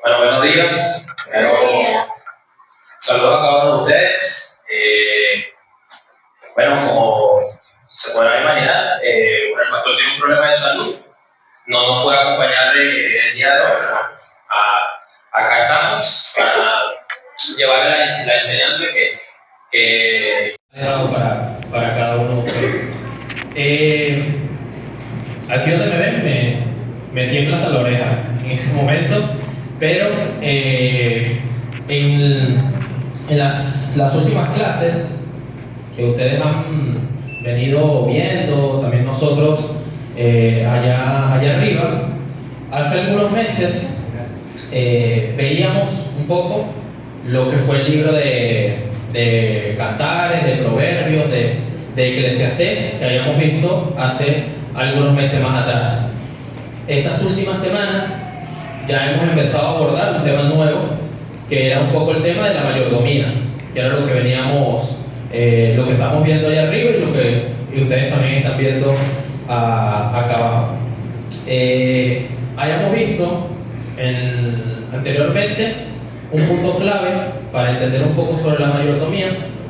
Bueno, buenos días. Saludos a cada uno de ustedes. Bueno, como se podrán imaginar, el pastor tiene un problema de salud. No nos puede acompañar el día de hoy, pero bueno, acá estamos para llevar la enseñanza que he dado para cada uno de ustedes. Aquí donde me ven, me tiembla hasta la oreja en este momento, pero en las últimas clases que ustedes han venido viendo, también nosotros allá arriba, hace algunos meses veíamos un poco lo que fue el libro de Cantares, de Proverbios, de Eclesiastés, que habíamos visto hace algunos meses más atrás. Estas últimas semanas ya hemos empezado a abordar un tema nuevo, que era un poco el tema de la mayordomía, que era lo que veníamos, lo que estamos viendo allá arriba y lo que ustedes también están viendo acá abajo. Hayamos visto anteriormente un punto clave para entender un poco sobre la mayordomía,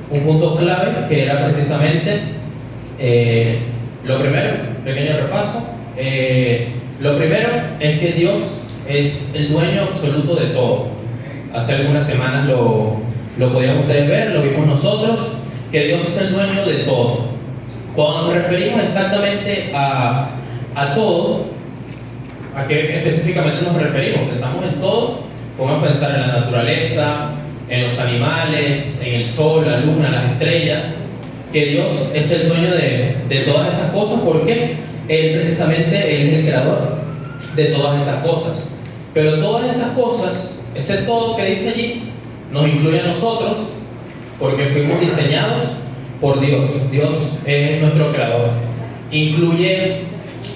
un punto clave que era precisamente lo primero, pequeño repaso, lo primero es que Dios es el dueño absoluto de todo. Hace algunas semanas lo podían ustedes ver, lo vimos nosotros, que Dios es el dueño de todo. Cuando nos referimos exactamente a todo, ¿a qué específicamente nos referimos? Pensamos en todo, podemos pensar en la naturaleza, en los animales, en el sol, la luna, las estrellas, que Dios es el dueño de todas esas cosas, porque Él precisamente Él es el creador de todas esas cosas. Pero todas esas cosas, ese todo que dice allí, nos incluye a nosotros, porque fuimos diseñados por Dios. Dios es nuestro creador. Incluye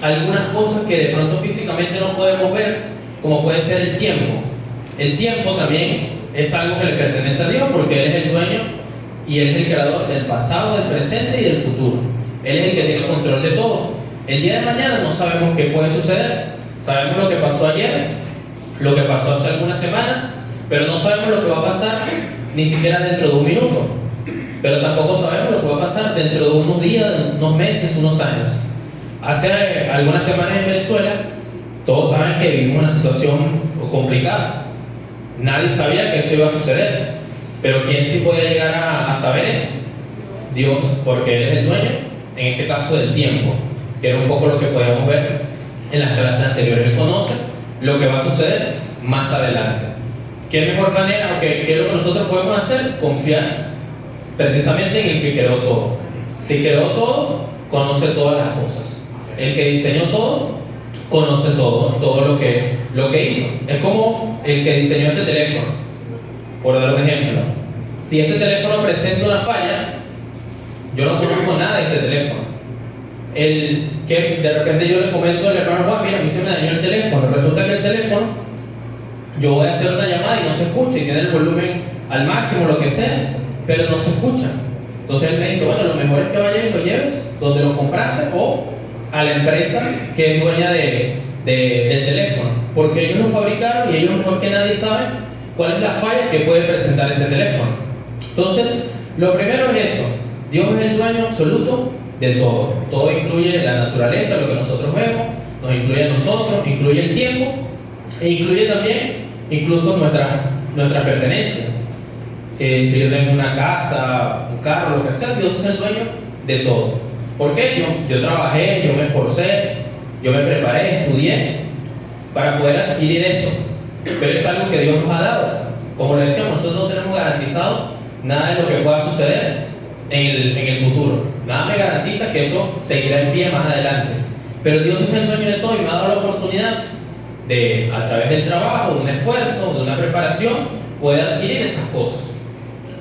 algunas cosas que de pronto físicamente no podemos ver, como puede ser el tiempo. El tiempo también es algo que le pertenece a Dios, porque Él es el dueño y Él es el creador del pasado, del presente y del futuro. Él es el que tiene el control de todo. El día de mañana no sabemos qué puede suceder. Sabemos lo que pasó ayer, lo que pasó hace algunas semanas, pero no sabemos lo que va a pasar ni siquiera dentro de un minuto. Pero tampoco sabemos lo que va a pasar dentro de unos días, unos meses, unos años. Hace algunas semanas en Venezuela, todos saben que vivimos una situación complicada. Nadie sabía que eso iba a suceder. Pero ¿quién sí podía llegar a saber eso? Dios, porque Él es el dueño, en este caso del tiempo, que era un poco lo que podíamos ver en las clases anteriores. Él conoce lo que va a suceder más adelante. ¿Qué mejor manera o qué es lo que nosotros podemos hacer? Confiar precisamente en el que creó todo. Si creó todo, conoce todas las cosas. El que diseñó todo, conoce todo lo que hizo. Es como el que diseñó este teléfono, por dar un ejemplo. Si este teléfono presenta una falla, yo no conozco nada de este teléfono. El que de repente yo le comento al hermano Juan, mira, a mí se me dañó el teléfono. Resulta que el teléfono, yo voy a hacer una llamada y no se escucha, y tiene el volumen al máximo, lo que sea, pero no se escucha. Entonces él me dice, bueno, lo mejor es que vayas y lo lleves donde lo compraste o a la empresa que es dueña del teléfono, porque ellos lo fabricaron y ellos mejor que nadie saben cuál es la falla que puede presentar ese teléfono. Entonces, lo primero es eso: Dios es el dueño absoluto de todo. Todo incluye la naturaleza, lo que nosotros vemos, nos incluye a nosotros, incluye el tiempo e incluye también incluso nuestra pertenencia. Si yo tengo una casa, un carro, lo que sea, Dios es el dueño de todo. ¿Por qué? Yo trabajé, yo me esforcé, yo me preparé, estudié para poder adquirir eso. Pero es algo que Dios nos ha dado. Como le decíamos, nosotros no tenemos garantizado nada de lo que pueda suceder en el futuro. Nada me garantiza que eso seguirá en pie más adelante. Pero Dios es el dueño de todo y me ha dado la oportunidad de, a través del trabajo, de un esfuerzo, de una preparación, poder adquirir esas cosas.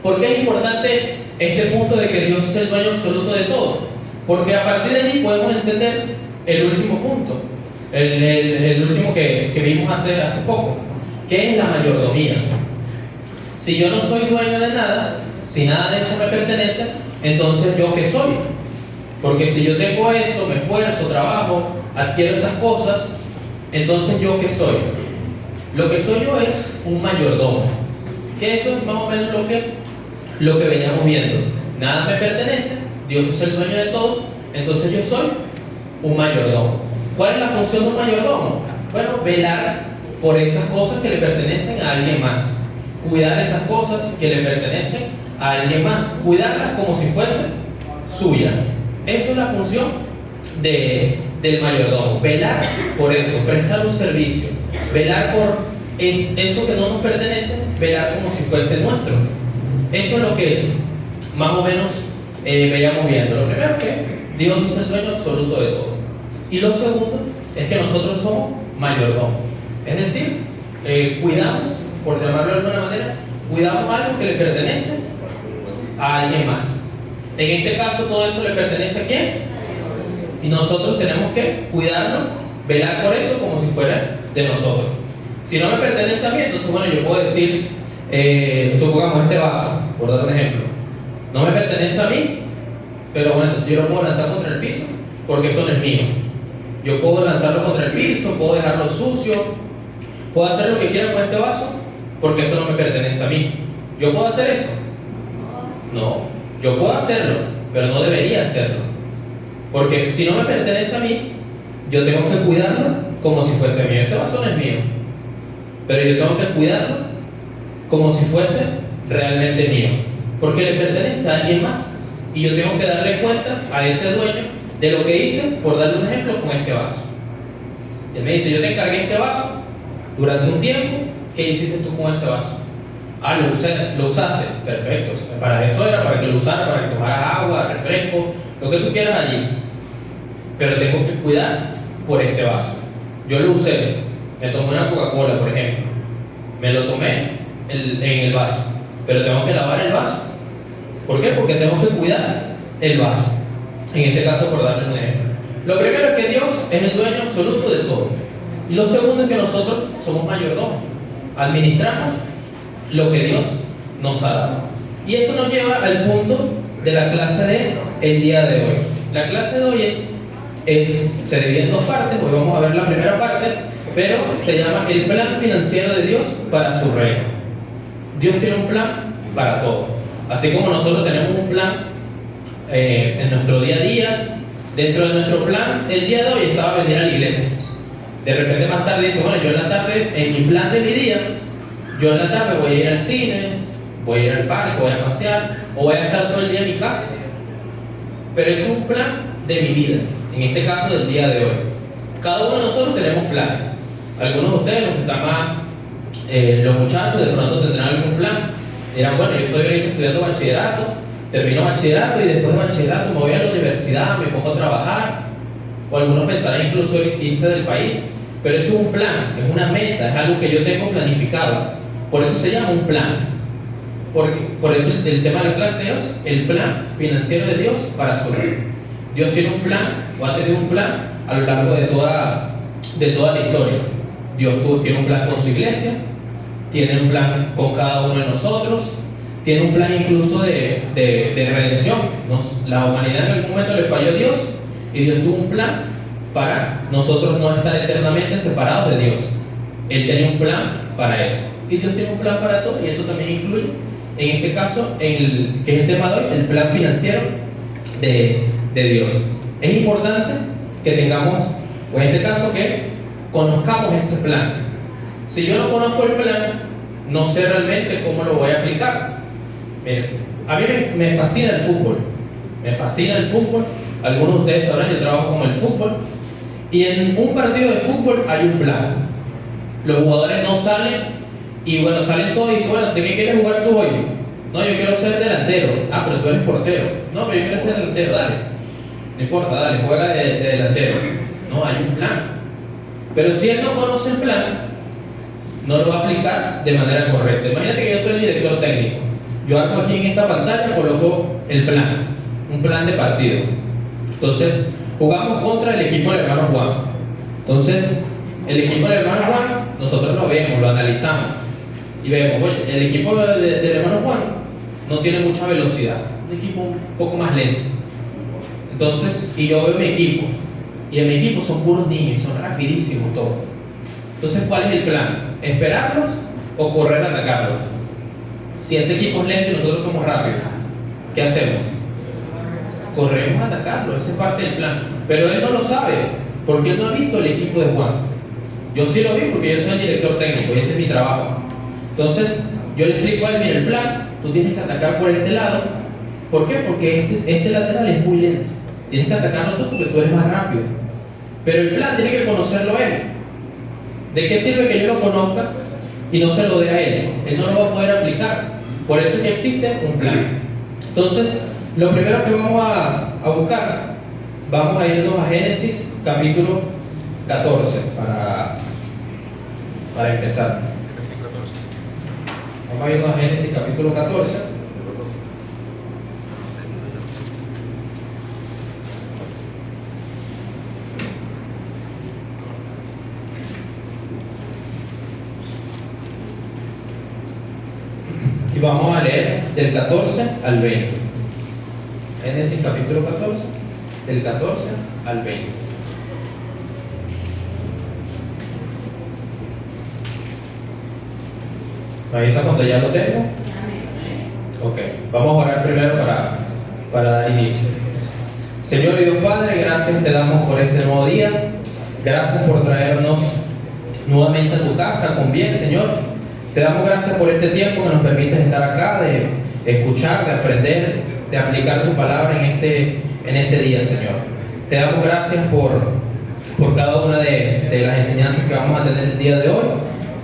¿Por qué es importante este punto de que Dios es el dueño absoluto de todo? Porque a partir de allí podemos entender el último punto, el último que vimos hace poco, que es la mayordomía. Si yo no soy dueño de nada, si nada de eso me pertenece, entonces ¿yo qué soy? Porque si yo tengo eso, me esfuerzo, trabajo, adquiero esas cosas, entonces ¿yo qué soy? Lo que soy yo es un mayordomo. Que eso es más o menos lo que veníamos viendo. Nada me pertenece, Dios es el dueño de todo, entonces yo soy un mayordomo. ¿Cuál es la función de un mayordomo? Bueno, velar por esas cosas que le pertenecen a alguien más. Cuidar esas cosas que le pertenecen a alguien más. Cuidarlas como si fuesen suyas. Eso es la función del mayordomo. Velar por eso, prestar un servicio. Velar por eso que no nos pertenece, velar como si fuese nuestro. Eso es lo que más o menos veíamos viendo. Lo primero es que Dios es el dueño absoluto de todo. Y lo segundo es que nosotros somos mayordomos. Es decir, cuidamos, por llamarlo de alguna manera, cuidamos algo que le pertenece a alguien más. En este caso todo eso le pertenece a ¿quién? Y nosotros tenemos que cuidarlo, velar por eso como si fuera de nosotros. Si no me pertenece a mí, entonces bueno, yo puedo decir, supongamos este vaso, por dar un ejemplo, no me pertenece a mí, pero bueno, entonces yo lo puedo lanzar contra el piso, porque esto no es mío. Yo puedo lanzarlo contra el piso, puedo dejarlo sucio, puedo hacer lo que quiera con este vaso, porque esto no me pertenece a mí. ¿Yo puedo hacer eso? No, yo puedo hacerlo, pero no debería hacerlo. Porque si no me pertenece a mí, yo tengo que cuidarlo como si fuese mío. Este vaso no es mío, pero yo tengo que cuidarlo como si fuese realmente mío, porque le pertenece a alguien más y yo tengo que darle cuentas a ese dueño de lo que hice, por darle un ejemplo, con este vaso. Él me dice, yo te encargué este vaso durante un tiempo, ¿qué hiciste tú con ese vaso? Ah, lo usaste, perfecto, para eso era, para que lo usaras, para que tomaras agua, refresco, lo que tú quieras allí, pero tengo que cuidar por este vaso. Yo lo usé, me tomé una Coca-Cola, por ejemplo, me lo tomé en el vaso, pero tengo que lavar el vaso. ¿Por qué? Porque tengo que cuidar el vaso. En este caso, por darles un ejemplo. Lo primero es que Dios es el dueño absoluto de todo. Y lo segundo es que nosotros somos mayordomos. Administramos lo que Dios nos ha dado. Y eso nos lleva al punto de la clase del día de hoy. La clase de hoy se divide en dos partes. Hoy vamos a ver la primera parte, pero se llama el plan financiero de Dios para su reino. Dios tiene un plan para todo. Así como nosotros tenemos un plan en nuestro día a día, dentro de nuestro plan, el día de hoy estaba venir a la iglesia. De repente más tarde dice, bueno, yo en la tarde, en mi plan de mi día, yo en la tarde voy a ir al cine, voy a ir al parque, voy a pasear, o voy a estar todo el día en mi casa. Pero es un plan de mi vida, en este caso del día de hoy. Cada uno de nosotros tenemos planes. Algunos de ustedes, los que están más, los muchachos, de pronto tendrán algún plan. Dirán, bueno, yo estoy ahorita estudiando bachillerato, termino bachillerato y después de bachillerato me voy a la universidad, me pongo a trabajar. O algunos pensarán incluso irse del país. Pero eso es un plan, es una meta, es algo que yo tengo planificado. Por eso se llama un plan. Por eso el tema de la clase es el plan financiero de Dios para su reino. Dios tiene un plan, o ha tenido un plan a lo largo de toda la historia. Dios tiene un plan con su iglesia, tiene un plan con cada uno de nosotros, tiene un plan incluso de redención. La humanidad en algún momento le falló a Dios y Dios tuvo un plan para nosotros no estar eternamente separados de Dios. Él tenía un plan para eso. Y Dios tiene un plan para todo, y eso también incluye, en este caso, que es el tema de hoy, el plan financiero de Dios. Es importante que tengamos, o en este caso, que conozcamos ese plan. Si yo no conozco el plan, no sé realmente cómo lo voy a aplicar. Miren, a mí me fascina el fútbol. Me fascina el fútbol. Algunos de ustedes sabrán, yo trabajo con el fútbol. Y en un partido de fútbol hay un plan. Los jugadores no salen y bueno, salen todos y dicen, bueno, ¿de qué quieres jugar tú hoy? No, yo quiero ser delantero. Ah, pero tú eres portero. No, pero yo quiero ser delantero, dale. No importa, dale, juega de delantero. No, hay un plan. Pero si él no conoce el plan, no lo va a aplicar de manera correcta. Imagínate que yo soy el director técnico. Yo hago aquí en esta pantalla, coloco el plan, un plan de partido. Entonces, jugamos contra el equipo del hermano Juan. Entonces, el equipo del hermano Juan, nosotros lo vemos, lo analizamos y vemos, oye, el equipo del hermano Juan no tiene mucha velocidad, un equipo un poco más lento. Entonces, y yo veo mi equipo, y en mi equipo son puros niños, son rapidísimos todos. Entonces, ¿cuál es el plan? ¿Esperarlos o correr a atacarlos? Si ese equipo es lento y nosotros somos rápidos, ¿qué hacemos? Corremos a atacarlo, esa es parte del plan. Pero él no lo sabe, porque él no ha visto el equipo de Juan. Yo sí lo vi porque yo soy el director técnico y ese es mi trabajo. Entonces, yo le explico a él, mira, el plan, tú tienes que atacar por este lado. ¿Por qué? Porque este lateral es muy lento. Tienes que atacarlo tú porque tú eres más rápido. Pero el plan tiene que conocerlo él. ¿De qué sirve que yo lo conozca y no se lo dé a él? Él no lo va a poder aplicar. Por eso es que existe un plan. Entonces, lo primero que vamos a buscar, vamos a irnos a Génesis capítulo 14 para empezar. Vamos a irnos a Génesis capítulo 14. Y vamos a leer del 14 al 20. Génesis capítulo 14, del 14 al 20. ¿Me avisa cuando ya lo tengo? Ok, vamos a orar primero para dar inicio. Señor y Dios Padre, gracias te damos por este nuevo día. Gracias por traernos nuevamente a tu casa con bien, Señor. Te damos gracias por este tiempo que nos permites estar acá, de escuchar, de aprender, de aplicar tu palabra en este día, Señor. Te damos gracias por cada una de las enseñanzas que vamos a tener el día de hoy.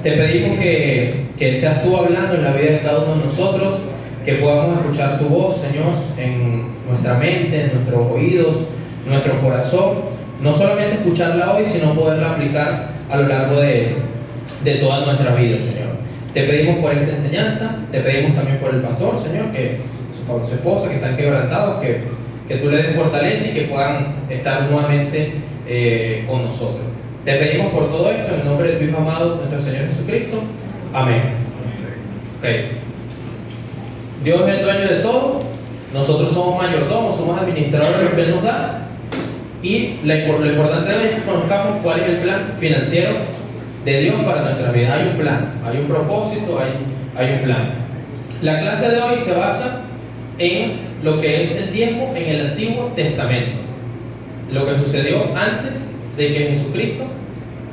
Te pedimos que seas tú hablando en la vida de cada uno de nosotros, que podamos escuchar tu voz, Señor, en nuestra mente, en nuestros oídos, en nuestro corazón. No solamente escucharla hoy, sino poderla aplicar a lo largo de toda nuestra vida, Señor. Te pedimos por esta enseñanza, te pedimos también por el pastor, Señor, que su esposa, que están quebrantados, que tú les des fortaleza y que puedan estar nuevamente con nosotros. Te pedimos por todo esto en el nombre de tu Hijo amado, nuestro Señor Jesucristo. Amén. Okay. Dios es el dueño de todo, nosotros somos mayordomos, somos administradores de lo que Él nos da, y lo importante de hoy es que conozcamos cuál es el plan financiero de Dios para nuestras vidas. Hay un plan, hay un propósito, hay un plan. La clase de hoy se basa en lo que es el diezmo en el Antiguo Testamento, lo que sucedió antes de que Jesucristo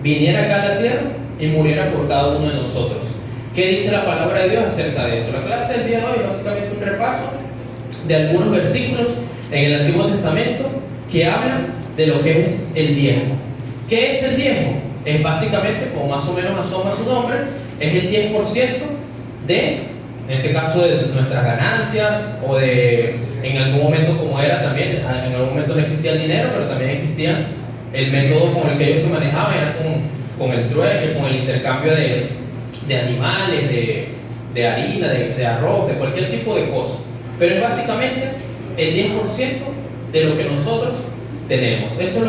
viniera acá a la tierra y muriera por cada uno de nosotros. ¿Qué dice la palabra de Dios acerca de eso? La clase del día de hoy es básicamente un repaso de algunos versículos en el Antiguo Testamento que hablan de lo que es el diezmo. ¿Qué es el diezmo? Es básicamente, como más o menos asoma su nombre, es el 10% de, en este caso, de nuestras ganancias, o de, en algún momento, como era también, en algún momento no existía el dinero, pero también existía el método con el que ellos se manejaban, era con el trueque, con el intercambio de animales, de harina, de arroz, de cualquier tipo de cosa. Pero es básicamente el 10% de lo que nosotros tenemos. Eso es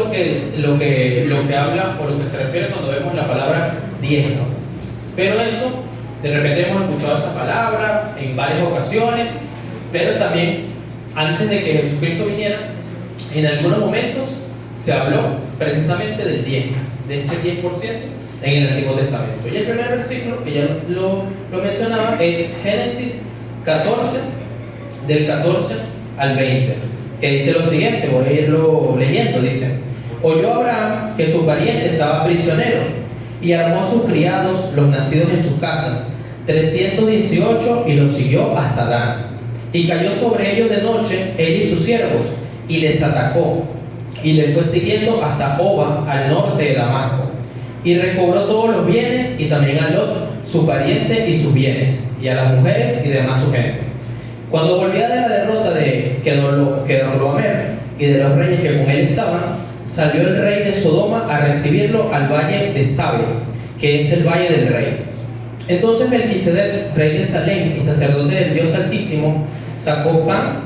lo que habla, o lo que se refiere cuando vemos la palabra diezmo. Pero eso, de repente hemos escuchado esa palabra en varias ocasiones, pero también antes de que Jesucristo viniera, en algunos momentos se habló precisamente del diezmo, de ese 10% en el Antiguo Testamento. Y el primer versículo, que ya lo mencionaba, es Génesis 14, del 14 al 20, que dice lo siguiente. Voy a irlo leyendo. Dice: oyó Abraham que su pariente estaba prisionero, y armó a sus criados, los nacidos en sus casas, 318, y los siguió hasta Dan. Y cayó sobre ellos de noche, él y sus siervos, y les atacó, y les fue siguiendo hasta Oba, al norte de Damasco. Y recobró todos los bienes, y también a Lot, su pariente, y sus bienes, y a las mujeres y demás su gente. Cuando volvía de la derrota de Kedorlaomer y de los reyes que con él estaban, salió el rey de Sodoma a recibirlo al valle de Sabe, que es el valle del rey. Entonces Melquisedec, rey de Salem y sacerdote del Dios Altísimo, sacó pan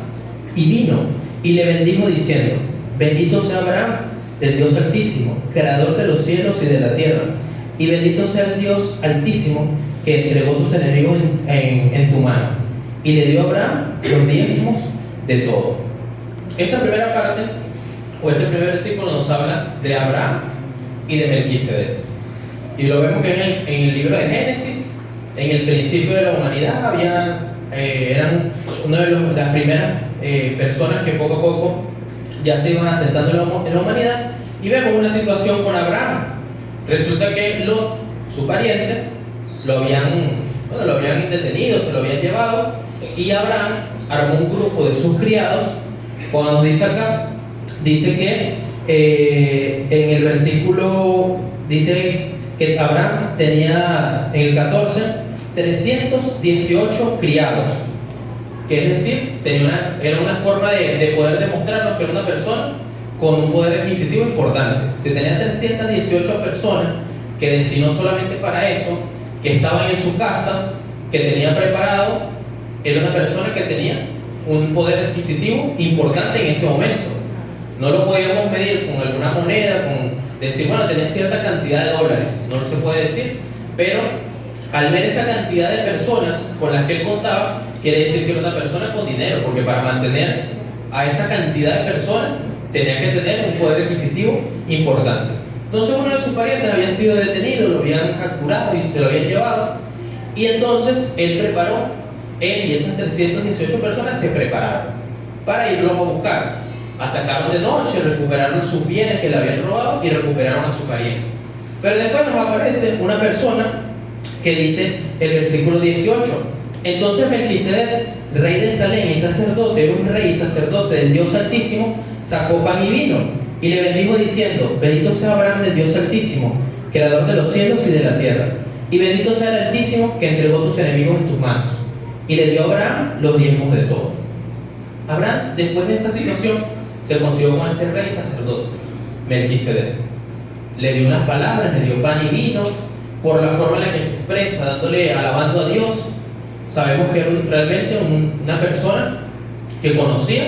y vino y le bendijo diciendo: bendito sea Abraham del Dios Altísimo, creador de los cielos y de la tierra, y bendito sea el Dios Altísimo que entregó tus enemigos en tu mano. Y le dio a Abraham los diezmos de todo. Esta primera parte, o este primer versículo, nos habla de Abraham y de Melquisedec. Y lo vemos que en el libro de Génesis, en el principio de la humanidad, eran una de las primeras personas que poco a poco ya se iban asentando en la humanidad. Y vemos una situación con Abraham. Resulta que Lot, su pariente, lo habían detenido, se lo habían llevado, y Abraham armó un grupo de sus criados. Cuando nos dice acá, dice que en el versículo dice que Abraham tenía, en el 14, 318 criados, que es decir, era una forma de poder demostrarnos que era una persona con un poder adquisitivo importante. Si tenía 318 personas que destinó solamente para eso, que estaban en su casa, que tenía preparado, era una persona que tenía un poder adquisitivo importante en ese momento. No lo podíamos medir con alguna moneda, con decir, bueno, tenía cierta cantidad de dólares, no se puede decir, pero al ver esa cantidad de personas con las que él contaba, quiere decir que era una persona con dinero, porque para mantener a esa cantidad de personas tenía que tener un poder adquisitivo importante. Entonces uno de sus parientes había sido detenido, lo habían capturado y se lo habían llevado, y entonces él y esas 318 personas se prepararon para irlos a buscar. Atacaron de noche, recuperaron sus bienes que le habían robado y recuperaron a su pariente. Pero después nos aparece una persona que dice el versículo 18: entonces Melquisedec, rey de Salem y sacerdote, era un rey y sacerdote del Dios Altísimo, sacó pan y vino y le bendijo diciendo: bendito sea Abraham del Dios Altísimo, creador de los cielos y de la tierra, y bendito sea el Altísimo que entregó tus enemigos en tus manos. Y le dio a Abraham los diezmos de todo. Abraham, después de esta situación, se consiguió con este rey sacerdote, Melquisedec. Le dio unas palabras, le dio pan y vino, por la forma en la que se expresa, alabando a Dios. Sabemos que era realmente una persona que conocía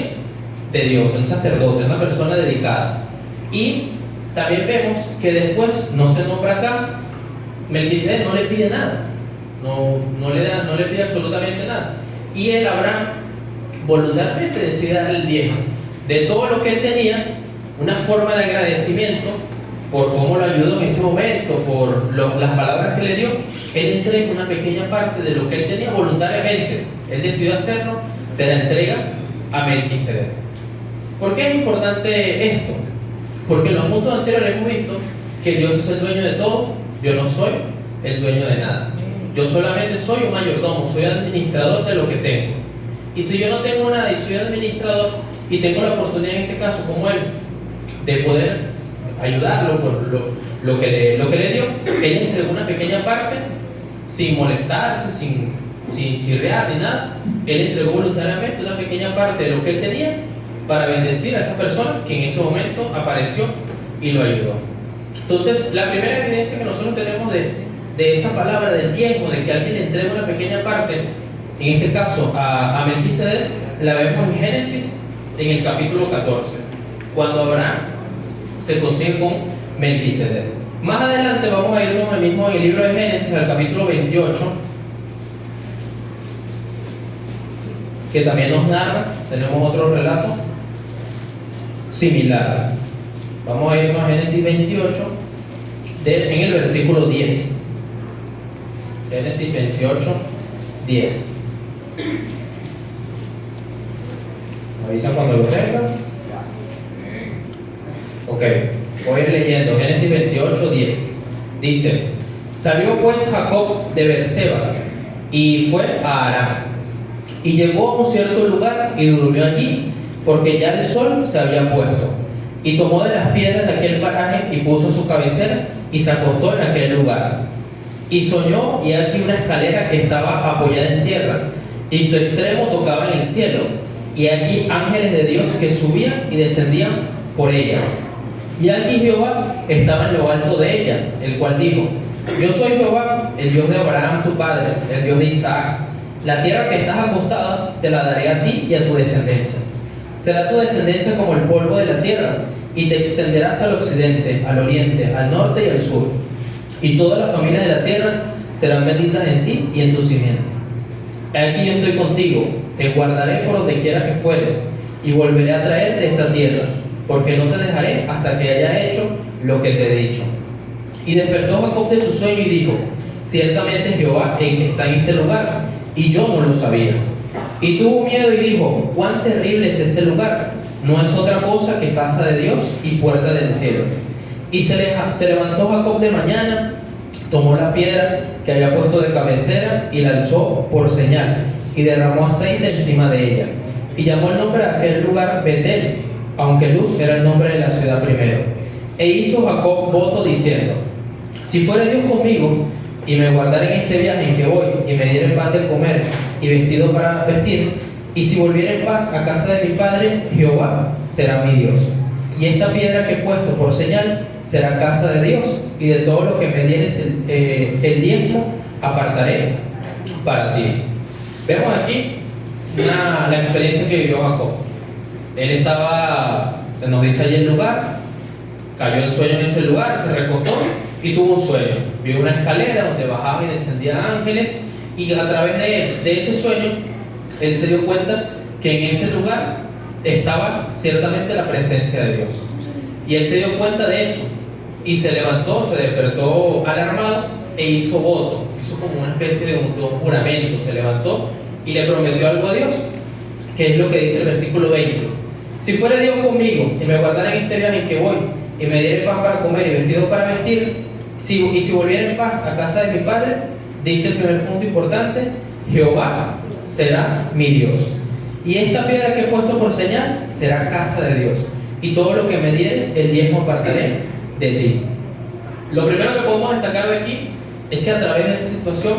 de Dios, un sacerdote, una persona dedicada. Y también vemos que después, no se nombra acá, Melquisedec no le pide nada, no le pide absolutamente nada. Y él, Abraham, voluntariamente decide darle el diezmo de todo lo que él tenía, una forma de agradecimiento por cómo lo ayudó en ese momento, por las palabras que le dio. Él entrega una pequeña parte de lo que él tenía voluntariamente. Él decidió hacerlo, se la entrega a Melquisedec. ¿Por qué es importante esto? Porque en los puntos anteriores hemos visto que Dios es el dueño de todo. Yo no soy el dueño de nada. Yo solamente soy un mayordomo, soy administrador de lo que tengo. Y si yo no tengo nada y soy administrador y tengo la oportunidad, en este caso como él, de poder ayudarlo por lo que le dio, él entregó una pequeña parte sin molestarse, sin chirrear ni nada. Él entregó voluntariamente una pequeña parte de lo que él tenía para bendecir a esa persona que en ese momento apareció y lo ayudó. Entonces, la primera evidencia que nosotros tenemos de esa palabra del diezmo, de que alguien entrega una pequeña parte, en este caso a Melquisedec, la vemos en Génesis, en el capítulo 14, cuando Abraham se consigue con Melquisedec. Más adelante vamos a irnos mismo en el libro de Génesis, al capítulo 28, que también nos narra, tenemos otro relato similar. Vamos a irnos a Génesis 28, en el versículo 10. Génesis 28, 10. Me avisan cuando lo tengan. Ok, voy a ir leyendo. Génesis 28, 10. Dice: salió pues Jacob de Beerseba y fue a Aram, y llegó a un cierto lugar y durmió allí, porque ya el sol se había puesto. Y tomó de las piedras de aquel paraje y puso su cabecera y se acostó en aquel lugar. Y soñó, y aquí una escalera que estaba apoyada en tierra, y su extremo tocaba en el cielo, y aquí ángeles de Dios que subían y descendían por ella. Y aquí Jehová estaba en lo alto de ella, el cual dijo: yo soy Jehová, el Dios de Abraham tu padre, el Dios de Isaac. La tierra que estás acostada te la daré a ti y a tu descendencia. Será tu descendencia como el polvo de la tierra, y te extenderás al occidente, al oriente, al norte y al sur. Y todas las familias de la tierra serán benditas en ti y en tu simiente. Aquí yo estoy contigo, te guardaré por donde quiera que fueres, y volveré a traerte esta tierra, porque no te dejaré hasta que haya hecho lo que te he dicho. Y despertó Jacob de su sueño y dijo: ciertamente Jehová está en este lugar, y yo no lo sabía. Y tuvo miedo y dijo: cuán terrible es este lugar, no es otra cosa que casa de Dios y puerta del cielo. Y se levantó Jacob de mañana, tomó la piedra que había puesto de cabecera y la alzó por señal, y derramó aceite encima de ella, y llamó el nombre de aquel lugar Betel, aunque Luz era el nombre de la ciudad primero. E hizo Jacob voto diciendo: si fuere Dios conmigo, y me guardare en este viaje en que voy, y me diere pan de comer y vestido para vestir, y si volviere en paz a casa de mi padre, Jehová será mi Dios. Y esta piedra que he puesto por señal será casa de Dios, y de todo lo que me dieres el diezmo apartaré para ti. Vemos aquí la experiencia que vivió Jacob. Él estaba, nos dice allí el lugar, cayó el sueño en ese lugar, se recostó y tuvo un sueño. Vio una escalera donde bajaban y descendían ángeles, y a través de ese sueño él se dio cuenta que en ese lugar estaba ciertamente la presencia de Dios. Y él se dio cuenta de eso y se levantó, se despertó alarmado e hizo voto. Hizo como una especie de un juramento. Se levantó y le prometió algo a Dios, que es lo que dice el versículo 20: si fuere Dios conmigo y me guardara en este viaje en que voy, y me diere pan para comer y vestido para vestir, y si volviera en paz a casa de mi padre, dice el primer punto importante: Jehová será mi Dios. Y esta piedra que he puesto por señal será casa de Dios, y todo lo que me diere el diezmo apartaré de ti. Lo primero que podemos destacar de aquí es que a través de esa situación,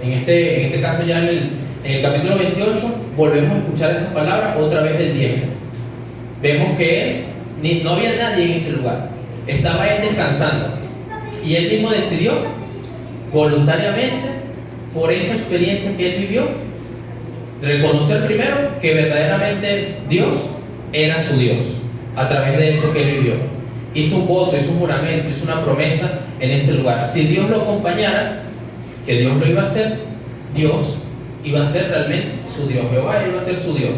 en este caso ya en el capítulo 28, volvemos a escuchar esa palabra otra vez del diezmo. Vemos que no había nadie en ese lugar, estaba él descansando, y él mismo decidió voluntariamente, por esa experiencia que él vivió, reconocer primero que verdaderamente Dios era su Dios. A través de eso que él vivió, hizo un voto, hizo un juramento, hizo una promesa en ese lugar. Si Dios lo acompañara, que Dios lo iba a hacer, Dios iba a ser realmente su Dios. Jehová iba a ser su Dios,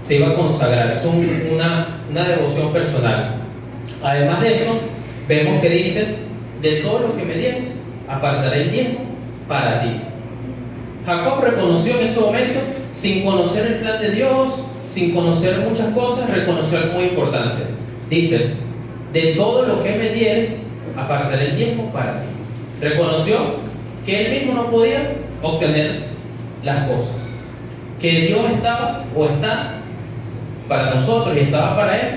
se iba a consagrar. Es una devoción personal. Además de eso, vemos que dice: de todo lo que me dieres apartaré el diezmo para ti. Jacob reconoció en ese momento, sin conocer el plan de Dios, sin conocer muchas cosas, reconoció algo muy importante. Dice: de todo lo que me dieres apartaré el diezmo para ti. Reconoció que él mismo no podía obtener las cosas, que Dios estaba o está para nosotros y estaba para él,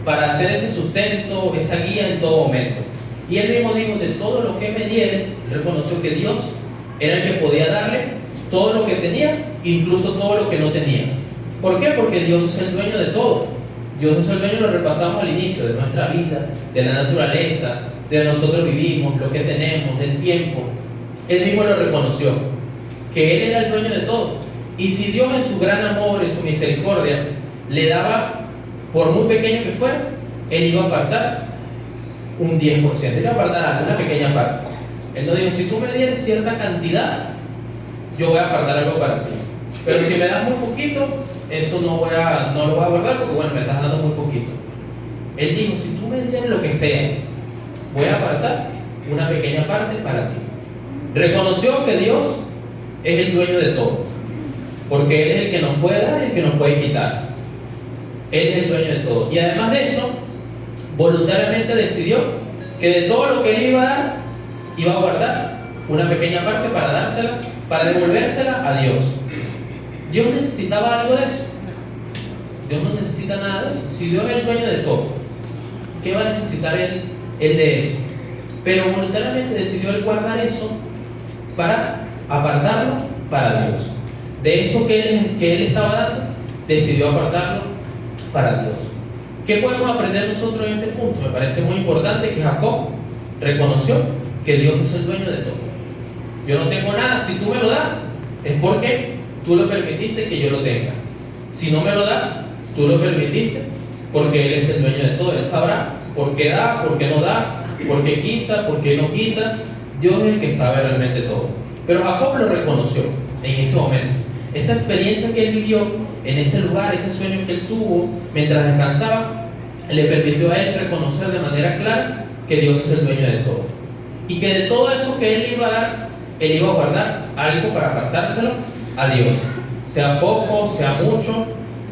para hacer ese sustento, esa guía en todo momento. Y él mismo dijo: de todo lo que me dieres. Reconoció que Dios era el que podía darle todo lo que tenía, incluso todo lo que no tenía. ¿Por qué? Porque Dios es el dueño de todo. Dios es el dueño, lo repasamos al inicio, de nuestra vida, de la naturaleza, de donde nosotros vivimos, lo que tenemos, del tiempo. Él mismo lo reconoció, que Él era el dueño de todo. Y si Dios en su gran amor, en su misericordia, le daba, por muy pequeño que fuera, Él iba a apartar un 10%, Él iba a apartar una pequeña parte. Él no dijo: si tú me dieres cierta cantidad, yo voy a apartar algo para ti, pero si me das muy poquito, eso no lo voy a guardar, porque bueno, me estás dando muy poquito. Él dijo: si tú me dieres lo que sea, voy a apartar una pequeña parte para ti. Reconoció que Dios es el dueño de todo, porque Él es el que nos puede dar y el que nos puede quitar. Él es el dueño de todo. Y además de eso, voluntariamente decidió que de todo lo que Él iba a dar, iba a guardar una pequeña parte para dársela, para devolvérsela a Dios. ¿Dios necesitaba algo de eso? Dios no necesita nada de eso. Si Dios es el dueño de todo, ¿qué va a necesitar Él de eso? Pero voluntariamente decidió Él guardar eso para apartarlo para Dios. De eso que él estaba dando, decidió apartarlo para Dios. ¿Qué podemos aprender nosotros en este punto? Me parece muy importante que Jacob reconoció que Dios es el dueño de todo. Yo no tengo nada, si tú me lo das, es porque tú lo permitiste que yo lo tenga. Si no me lo das, tú lo permitiste, porque Él es el dueño de todo. Él sabrá por qué da, por qué no da, por qué quita, por qué no quita. Dios es el que sabe realmente todo. Pero Jacob lo reconoció en ese momento. Esa experiencia que él vivió en ese lugar, ese sueño que él tuvo mientras descansaba, le permitió a él reconocer de manera clara que Dios es el dueño de todo. y que de todo eso que él iba a dar, él iba a guardar algo para apartárselo a Dios. Sea poco, sea mucho,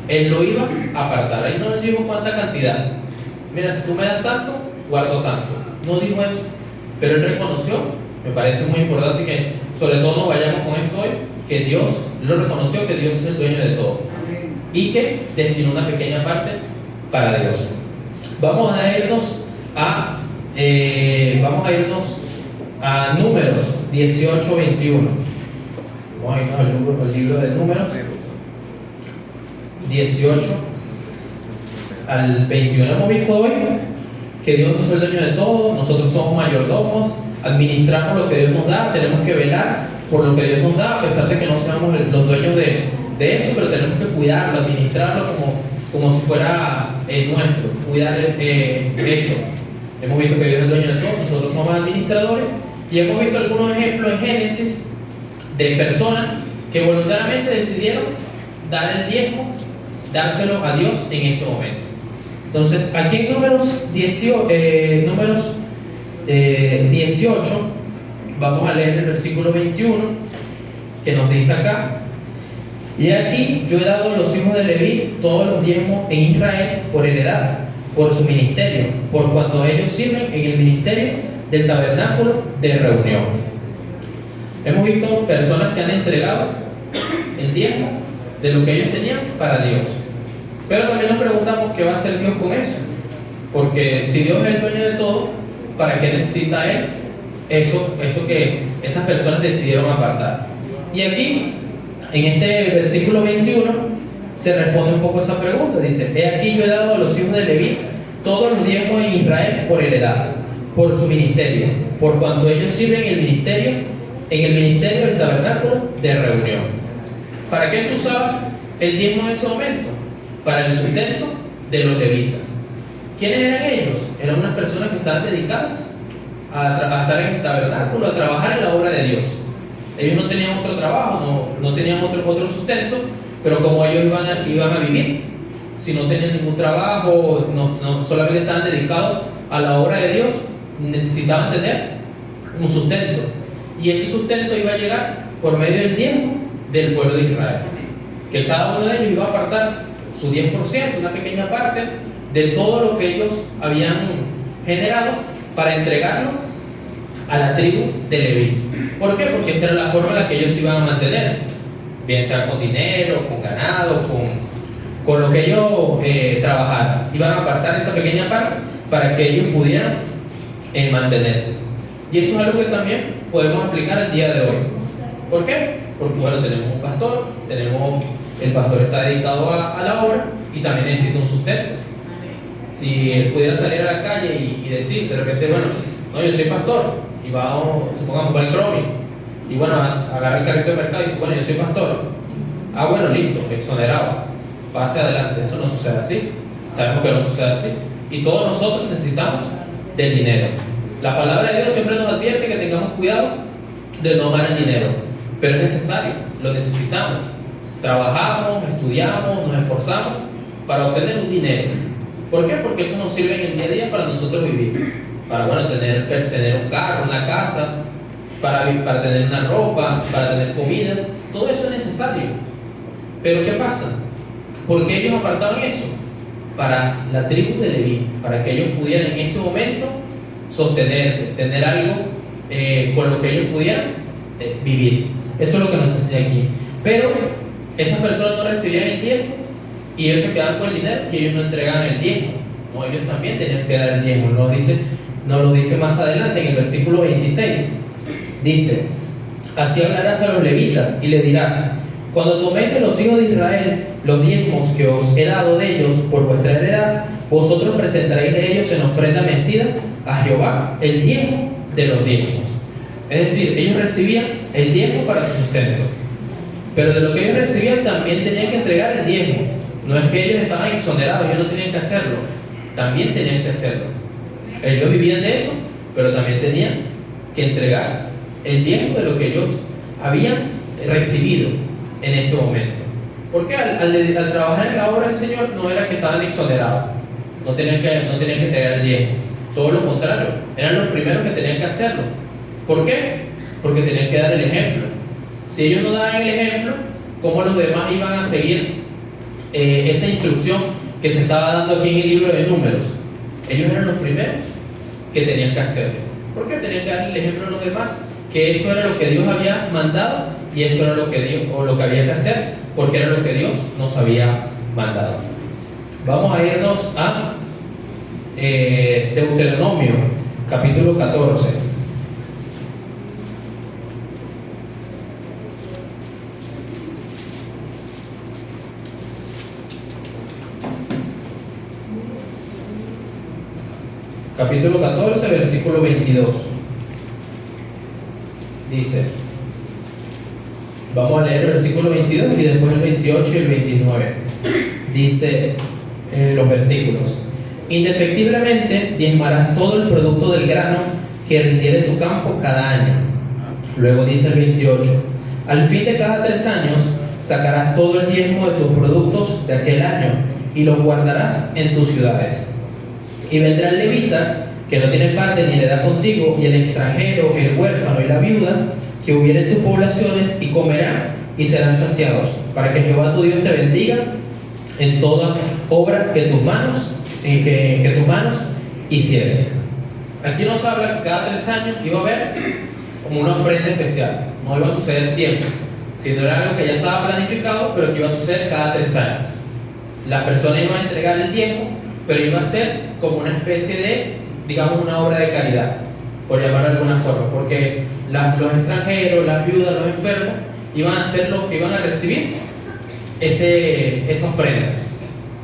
él lo iba a apartar. Ahí no dijo cuánta cantidad. Mira, si tú me das tanto, guardo tanto. No dijo eso, pero él reconoció, me parece muy importante que sobre todo nos vayamos con esto hoy, que Dios lo reconoció, que Dios es el dueño de todo y que destinó una pequeña parte para Dios. Vamos a irnos a Números 18-21. Vamos a irnos al libro de Números 18 al 21. Hemos visto hoy que Dios no es el dueño de todo, nosotros somos mayordomos, administramos lo que Dios nos da, tenemos que velar por lo que Dios nos da, a pesar de que no seamos los dueños de eso, pero tenemos que cuidarlo, administrarlo como si fuera nuestro, cuidar eso. Hemos visto que Dios es el dueño de todo, nosotros somos administradores, y hemos visto algunos ejemplos en Génesis de personas que voluntariamente decidieron dar el diezmo, dárselo a Dios en ese momento. Entonces, aquí en Números 18, vamos a leer el versículo 21, que nos dice acá: y aquí yo he dado a los hijos de Leví todos los diezmos en Israel por heredad, por su ministerio, por cuanto ellos sirven en el ministerio del tabernáculo de reunión. Hemos visto personas que han entregado el diezmo de lo que ellos tenían para Dios. Pero también nos preguntamos qué va a hacer Dios con eso. Porque si Dios es el dueño de todo, ¿para qué necesita Él eso que esas personas decidieron apartar? Y aquí, en este versículo 21, se responde un poco esa pregunta. Dice: he aquí yo he dado a los hijos de Leví todos los diezmos en Israel por heredad, por su ministerio, por cuanto ellos sirven en el ministerio del tabernáculo de reunión. ¿Para qué se usaba el diezmo en ese momento? Para el sustento de los levitas. ¿Quiénes eran ellos? Eran unas personas que estaban dedicadas a estar en el tabernáculo, a trabajar en la obra de Dios. Ellos no tenían otro trabajo, no tenían otro sustento, pero como ellos iban a vivir, si no tenían ningún trabajo, no solamente estaban dedicados a la obra de Dios, necesitaban tener un sustento. Y ese sustento iba a llegar por medio del diezmo del pueblo de Israel, que cada uno de ellos iba a apartar su 10%, una pequeña parte de todo lo que ellos habían generado, para entregarlo a la tribu de Leví. ¿Por qué? Porque esa era la forma en la que ellos iban a mantener, bien sea con dinero, con ganado, con lo que ellos trabajaran. Iban a apartar esa pequeña parte para que ellos pudieran mantenerse. Y eso es algo que también podemos aplicar el día de hoy. ¿Por qué? Porque bueno, tenemos un pastor, el pastor está dedicado a la obra y también necesita un sustento. Si él pudiera salir a la calle y decir de repente, bueno, no, yo soy pastor, y vamos, supongamos, para el Cromi, y bueno, agarra el carrito de mercado y dice, bueno, yo soy pastor. Ah, bueno, listo, exonerado, pase adelante. Eso no sucede así, sabemos que no sucede así, y todos nosotros necesitamos del dinero. La palabra de Dios siempre nos advierte que tengamos cuidado de no amar el dinero, pero es necesario, lo necesitamos. Trabajamos, estudiamos, nos esforzamos para obtener un dinero. ¿Por qué? Porque eso nos sirve en el día a día para nosotros vivir, para bueno, tener un carro, una casa, para tener una ropa, para tener comida. Todo eso es necesario. Pero ¿qué pasa? ¿Por qué ellos apartaban eso? Para la tribu de Leví, para que ellos pudieran en ese momento sostenerse, tener algo con lo que ellos pudieran vivir. Eso es lo que nos enseña aquí. Pero esas personas no recibían el diezmo y ellos se quedaban con el dinero y ellos no entregaban el diezmo. No, ellos también tenían que dar el diezmo. Nos lo dice más adelante en el versículo 26. Dice: así hablarás a los levitas y le dirás: cuando toméis de los hijos de Israel los diezmos que os he dado de ellos por vuestra heredad, vosotros presentaréis de ellos en ofrenda mecida a Jehová el diezmo de los diezmos. Es decir, ellos recibían el diezmo para su sustento, pero de lo que ellos recibían también tenían que entregar el diezmo. No es que ellos estaban exonerados, ellos no tenían que hacerlo, también tenían que hacerlo. Ellos vivían de eso, pero también tenían que entregar el diezmo de lo que ellos habían recibido en ese momento. Porque al trabajar en la obra del Señor no era que estaban exonerados, no tenían que entregar el diezmo. Todo lo contrario, eran los primeros que tenían que hacerlo. ¿Por qué? Porque tenían que dar el ejemplo. Si ellos no daban el ejemplo, ¿cómo los demás iban a seguir esa instrucción que se estaba dando aquí en el libro de Números? Ellos eran los primeros que tenían que hacerlo. ¿Por qué tenían que dar el ejemplo a los demás? Que eso era lo que Dios había mandado y eso era lo que Dios, o lo que había que hacer, porque era lo que Dios nos había mandado. Vamos a irnos a Deuteronomio, capítulo 14. Capítulo 14, versículo 22. Dice, vamos a leer el versículo 22 y después el 28 y el 29. Dice los versículos: indefectiblemente diezmarás todo el producto del grano que rindiere tu campo cada año. Luego dice el 28: al fin de cada 3 años sacarás todo el diezmo de tus productos de aquel año y los guardarás en tus ciudades. Y vendrá el levita, que no tiene parte ni heredad contigo, y el extranjero, el huérfano y la viuda, que hubieren en tus poblaciones, y comerán y serán saciados, para que Jehová tu Dios te bendiga en toda obra que tus manos hicieren. Aquí nos habla que cada 3 años iba a haber como una ofrenda especial. No iba a suceder siempre, sino era algo que ya estaba planificado, pero que iba a suceder cada 3 años. Las personas iban a entregar el diezmo, pero iba a ser como una especie de, digamos, una obra de caridad, por llamarlo de alguna forma, porque los extranjeros, las viudas, los enfermos iban a ser los que iban a recibir esa ofrenda.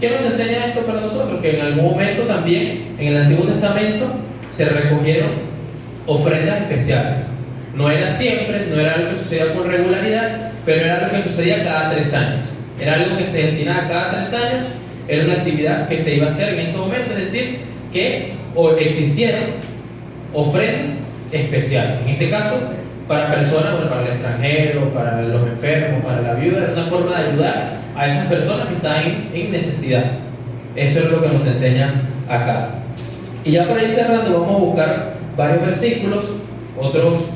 ¿Qué nos enseña esto para nosotros? Que en algún momento también en el Antiguo Testamento se recogieron ofrendas especiales. No era siempre, no era algo que sucedía con regularidad, pero era algo que sucedía cada 3 años. Era algo que se destinaba cada 3 años. Era una actividad que se iba a hacer en ese momento, es decir, que existieron ofrendas especiales. En este caso, para personas, bueno, para el extranjero, para los enfermos, para la viuda, era una forma de ayudar a esas personas que estaban en necesidad. Eso es lo que nos enseña acá. Y ya para ir cerrando, vamos a buscar varios versículos, otros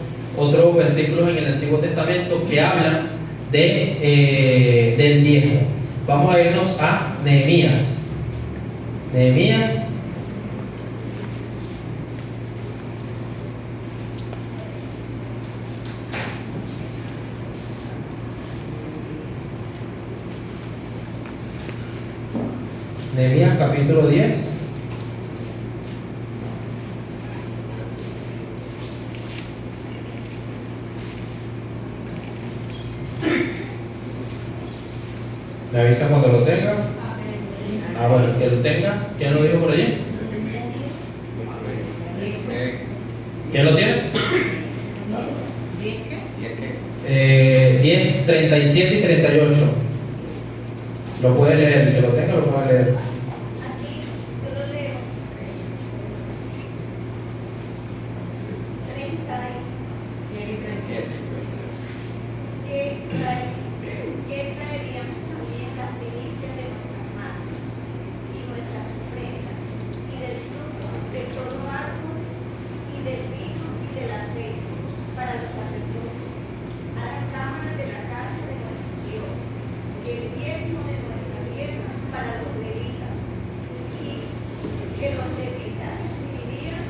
versículos en el Antiguo Testamento que hablan del diezmo. Vamos a irnos a Nehemías. Nehemías capítulo 10. Me avisa cuando lo tenga. Bueno, que lo tenga. ¿Quién lo dijo por allí? ¿Quién lo tiene? 10, 37 y 38. Lo puede leer, el que lo tenga lo puede leer. Aquí yo lo leo. 37. ¿Qué traeríamos también las primicias de nuestras masas y nuestras ofrendas, y del fruto de todo árbol, y del vino y del aceite, para los sacerdotes, a la cámara de la casa de nuestro Dios, el diezmo de nuestra tierra para los levitas, y que los levitas recibirían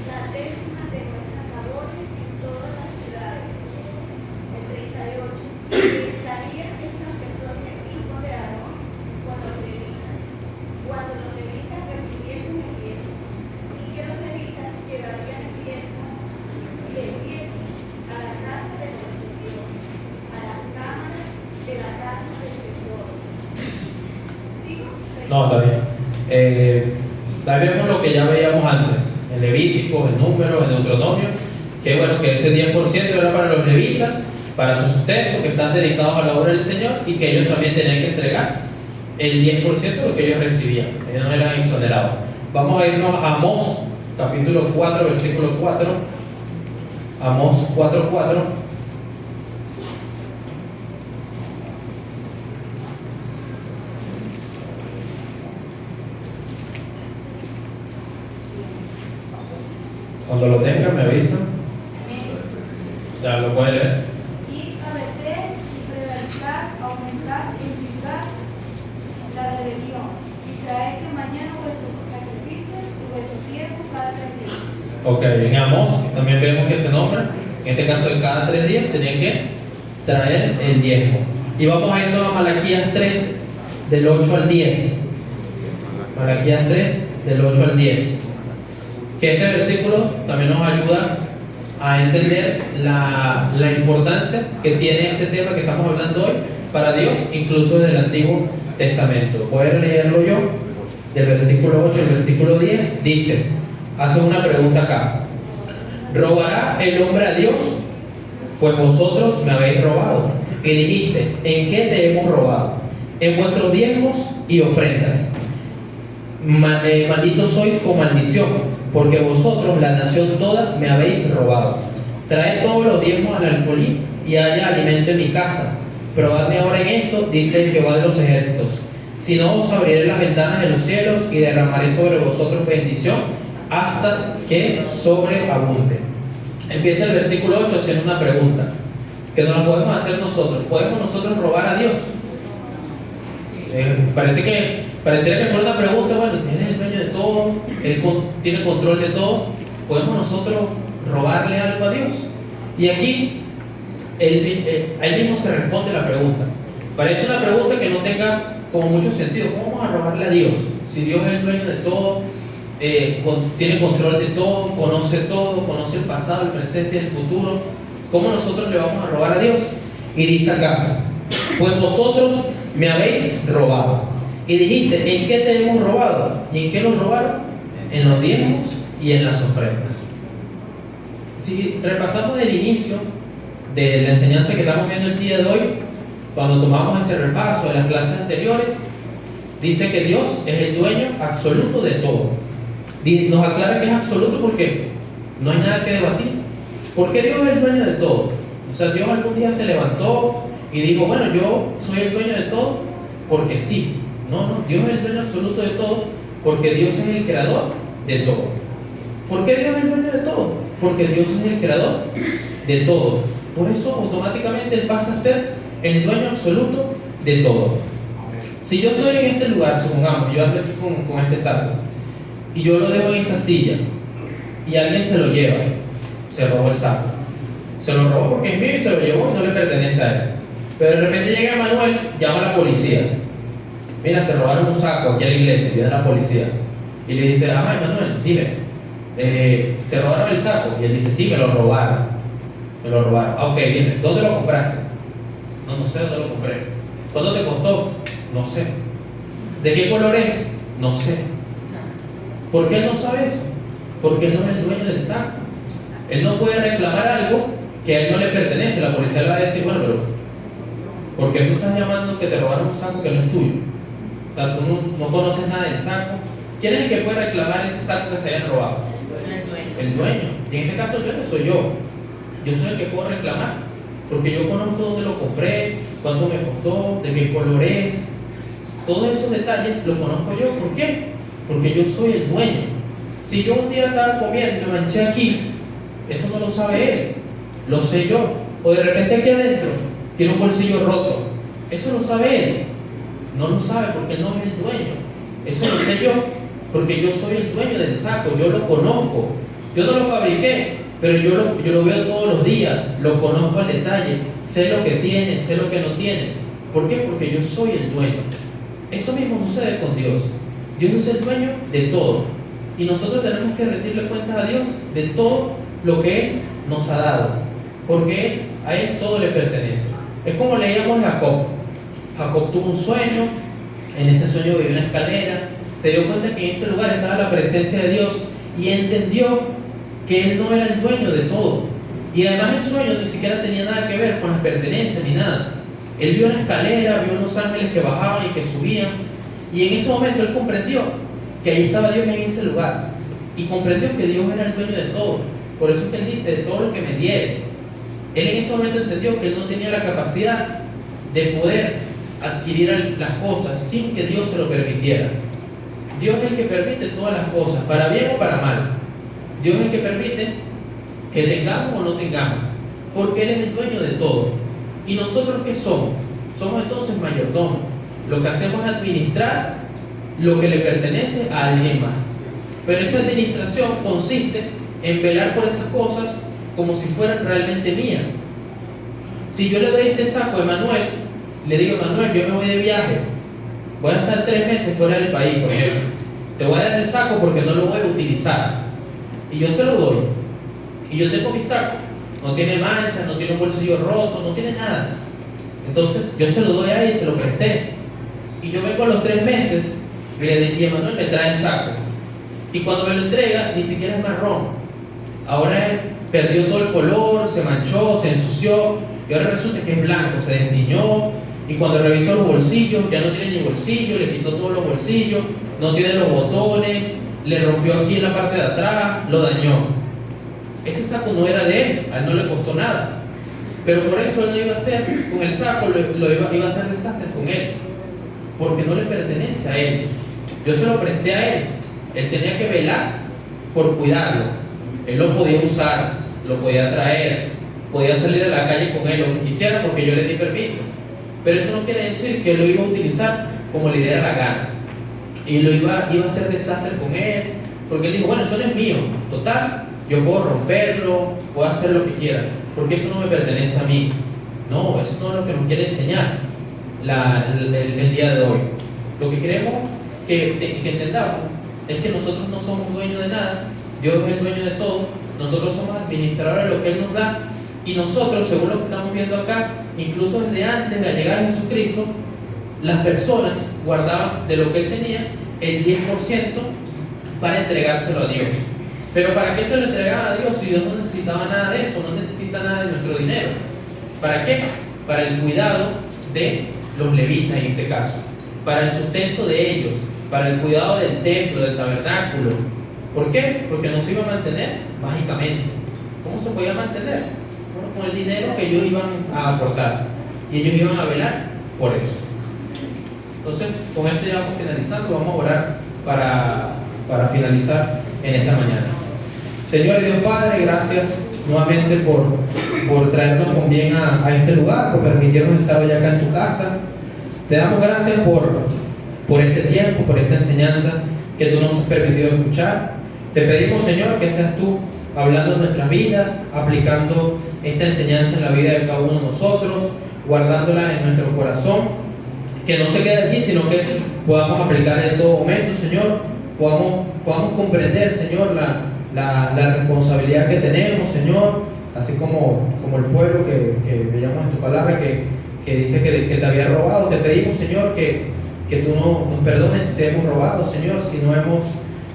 la décima de nuestras labores en todas las ciudades? El 38. Estaría el sacerdote hijo de Aarón con los levitas, cuando los levitas recibiesen el diezmo, y que los levitas llevarían el diezmo y el diezmo a la casa de nuestro Dios, a las cámaras de la casa del tesoro. ¿Sigo? No, está bien. Ahí vemos lo que ya veíamos antes, en Levítico, en Números, en Deuteronomio, que bueno, que ese 10% era para los levitas, para su sustento, que están dedicados a la obra del Señor, y que ellos también tenían que entregar el 10% de lo que ellos recibían. Ellos no eran exonerados. Vamos a irnos a Amós, capítulo 4, versículo 4. Amós 4:4. Cuando lo tengan me avisan. Ya lo puede leer. Y abater y prevaricar, aumentar y divulgar la rebelión. Y traer que mañana vuestros sacrificios y vuestros tiempos cada 3 días. Ok, en Amós también vemos que se nombra, en este caso de cada 3 días tenían que traer el diezmo. Y vamos a irnos a Malaquías 3, del 8 al 10. Malaquías 3, del 8 al 10. Que este versículo también nos ayuda a entender la importancia que tiene este tema que estamos hablando hoy para Dios, incluso desde el Antiguo Testamento. Voy a leerlo yo, del versículo 8 al versículo 10. Dice, hace una pregunta acá: ¿robará el hombre a Dios? Pues vosotros me habéis robado. Y dijiste, ¿en qué te hemos robado? En vuestros diezmos y ofrendas. Malditos sois con maldición, porque vosotros, la nación toda, me habéis robado. Traed todos los diezmos al alfolí y haya alimento en mi casa. Probadme ahora en esto, dice Jehová de los ejércitos. Si no, os abriré las ventanas de los cielos y derramaré sobre vosotros bendición hasta que sobreabunde. Empieza el versículo 8 haciendo una pregunta que no la podemos hacer nosotros. ¿Podemos nosotros robar a Dios? Pareciera que fuera una pregunta. Bueno, Él es el dueño de todo, Él tiene control de todo. ¿Podemos nosotros robarle algo a Dios? Y aquí ahí mismo se responde la pregunta. Parece una pregunta que no tenga como mucho sentido. ¿Cómo vamos a robarle a Dios? Si Dios es el dueño de todo, tiene control de todo, conoce el pasado, el presente y el futuro. ¿Cómo nosotros le vamos a robar a Dios? Y dice acá, pues vosotros me habéis robado. Y dijiste, ¿en qué te hemos robado? ¿Y en qué nos robaron? En los diezmos y en las ofrendas. Si repasamos el inicio de la enseñanza que estamos viendo el día de hoy, cuando tomamos ese repaso de las clases anteriores, dice que Dios es el dueño absoluto de todo. Nos aclara que es absoluto porque no hay nada que debatir. ¿Por qué Dios es el dueño de todo? O sea, Dios algún día se levantó y dijo, bueno, yo soy el dueño de todo porque sí. No, Dios es el dueño absoluto de todo porque Dios es el creador de todo. ¿Por qué Dios es el dueño de todo? Porque Dios es el creador de todo. Por eso automáticamente Él pasa a ser el dueño absoluto de todo. Si yo estoy en este lugar, supongamos, yo ando aquí con este saco y yo lo dejo en esa silla y alguien se lo lleva, se robó el saco. Se lo robó porque es mío y se lo llevó y no le pertenece a él. Pero de repente llega Manuel, llama a la policía. Mira, se robaron un saco aquí a la iglesia, viene la policía. Y le dice, ajá, Manuel, dime, ¿te robaron el saco? Y él dice, sí, me lo robaron. Me lo robaron. Ah, ok, dime, ¿dónde lo compraste? No sé dónde lo compré. ¿Cuánto te costó? No sé. ¿De qué color es? No sé. ¿Por qué él no sabe eso? Porque él no es el dueño del saco. Él no puede reclamar algo que a él no le pertenece. La policía le va a decir, bueno, pero ¿por qué tú estás llamando que te robaron un saco que no es tuyo? O sea, tú no conoces nada del saco. ¿Quién es el que puede reclamar ese saco que se hayan robado? El dueño. Y en este caso el dueño soy yo. Yo soy el que puedo reclamar, porque yo conozco dónde lo compré, cuánto me costó, de qué color es. Todos esos detalles los conozco yo. ¿Por qué? Porque yo soy el dueño. Si yo un día estaba comiendo y me manché aquí, eso no lo sabe él, lo sé yo. O de repente aquí adentro tiene un bolsillo roto, eso lo sabe él. No lo sabe porque él no es el dueño. Eso lo sé yo porque yo soy el dueño del saco, yo lo conozco. Yo no lo fabriqué, pero yo lo veo todos los días, lo conozco al detalle, sé lo que tiene, sé lo que no tiene. ¿Por qué? Porque yo soy el dueño. Eso mismo sucede con Dios. Dios es el dueño de todo. Y nosotros tenemos que rendirle cuentas a Dios de todo lo que Él nos ha dado. Porque a Él todo le pertenece. Es como leíamos a Jacob. Jacob tuvo un sueño, en ese sueño vio una escalera, se dio cuenta que en ese lugar estaba la presencia de Dios y entendió que él no era el dueño de todo. Y además el sueño ni siquiera tenía nada que ver con las pertenencias ni nada. Él vio una escalera, vio unos ángeles que bajaban y que subían, y en ese momento él comprendió que ahí estaba Dios en ese lugar, y comprendió que Dios era el dueño de todo. Por eso es que él dice, de todo lo que me dieres. Él en ese momento entendió que él no tenía la capacidad de poder adquirir las cosas sin que Dios se lo permitiera. Dios es el que permite todas las cosas, para bien o para mal. Dios es el que permite que tengamos o no tengamos. porque Él es el dueño de todo. ¿Y nosotros qué somos? Somos entonces mayordomos. Lo que hacemos es administrar lo que le pertenece a alguien más. Pero esa administración consiste en velar por esas cosas como si fueran realmente mías. Si yo le doy este saco a Emanuel, le digo: Emanuel, yo me voy de viaje, voy a estar 3 meses fuera del país, por ejemplo, te voy a dar el saco porque no lo voy a utilizar, y yo se lo doy, y yo tengo mi saco, no tiene manchas, no tiene un bolsillo roto, no tiene nada. Entonces yo se lo doy a él y se lo presté, y yo vengo a los 3 meses y Emanuel me trae el saco, y cuando me lo entrega ni siquiera es marrón, ahora él perdió todo el color, se manchó, se ensució, y ahora resulta que es blanco, se destiñó, y cuando revisó los bolsillos ya no tiene ni bolsillo, le quitó todos los bolsillos, no tiene los botones, le rompió aquí en la parte de atrás, lo dañó. Ese saco no era de él, a él no le costó nada, pero por eso él no iba a hacer con el saco, iba a hacer desastre con él, porque no le pertenece a él. Yo se lo presté a él, él tenía que velar por cuidarlo. Él lo podía usar, lo podía traer, podía salir a la calle con él, lo que quisiera, porque yo le di permiso, pero eso no quiere decir que él lo iba a utilizar como le diera la gana, y lo iba a hacer desastre con él, porque él dijo: bueno, eso no es mío, total, yo puedo romperlo, puedo hacer lo que quiera, porque eso no me pertenece a mí. No, eso no es lo que nos quiere enseñar el día de hoy. Lo que queremos que entendamos es que nosotros no somos dueños de nada, Dios es el dueño de todo, nosotros somos administradores de lo que Él nos da, y nosotros, según lo que estamos viendo acá, incluso desde antes de la llegada de Jesucristo, las personas guardaban de lo que Él tenía el 10% para entregárselo a Dios. Pero ¿para qué se lo entregaban a Dios si Dios no necesitaba nada de eso? No necesita nada de nuestro dinero. ¿Para qué? Para el cuidado de los levitas en este caso, para el sustento de ellos, para el cuidado del templo, del tabernáculo. ¿Por qué? Porque no se iba a mantener mágicamente. ¿Cómo se podía mantener? Bueno, con el dinero que ellos iban a aportar, y ellos iban a velar por eso. Entonces, con esto ya vamos finalizando. Vamos a orar para finalizar en esta mañana. Señor Dios Padre, gracias nuevamente por traernos con bien a este lugar, por permitirnos estar hoy acá en tu casa. Te damos gracias por este tiempo, por esta enseñanza que tú nos has permitido escuchar. Te pedimos, Señor, que seas tú hablando en nuestras vidas, aplicando esta enseñanza en la vida de cada uno de nosotros, guardándola en nuestro corazón, que no se quede allí, sino que podamos aplicar en todo momento, Señor, podamos comprender, Señor, la responsabilidad que tenemos, Señor, así como el pueblo que veíamos en tu palabra, que dice que te había robado. Te pedimos, Señor, que tú nos perdones si te hemos robado, Señor, si no hemos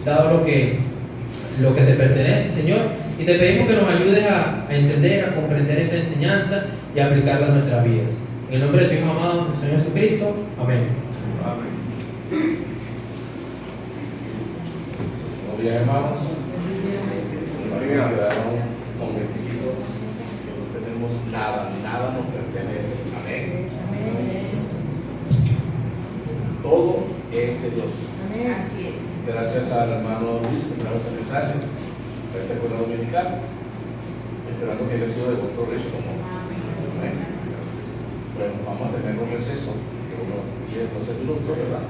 dado lo que te pertenece, Señor, y te pedimos que nos ayudes a entender, a comprender esta enseñanza y a aplicarla a nuestras vidas. En el nombre de tu Hijo amado, el Señor Jesucristo. Amén. Buenos días, hermanos. Quedaron convencidos que no tenemos nada, nada nos pertenece. Amén. Todo es de Dios. Así es. Gracias al hermano Luis que trajo ese mensaje para esta escuela dominical, esperando que haya sido de buen provecho como. Amén. Bueno, vamos a tener un receso de unos 10-12 minutos, ¿verdad?